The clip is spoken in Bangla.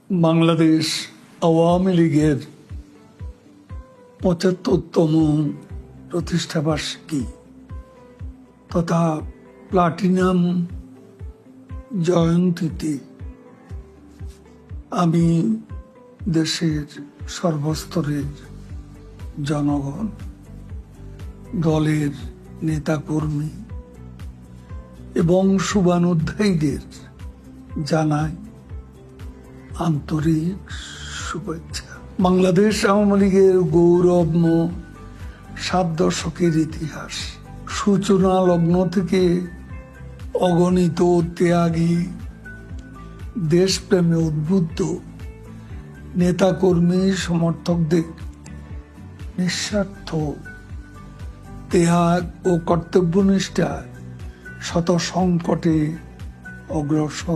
বাংলাদেশ আওয়ামী লীগের ৭৫তম প্রতিষ্ঠাবার্ষিকী তথা প্লাটিনাম জয়ন্তীতে আমি দেশের সর্বস্তরের জনগণ, দলের নেতাকর্মী এবং শুভানুধ্যায়ীদের জানাই আন্তরিক শুভেচ্ছা। বাংলাদেশ আওয়ামী লীগের গৌরবময় ৭ দশকের ইতিহাস, সূচনা লগ্ন থেকে অগণিত ত্যাগী, দেশপ্রেমে উদ্বুদ্ধ নেতাকর্মী সমর্থকদের নিঃস্বার্থ ত্যাগ ও কর্তব্যনিষ্ঠায় শত সংকটে অগ্রসর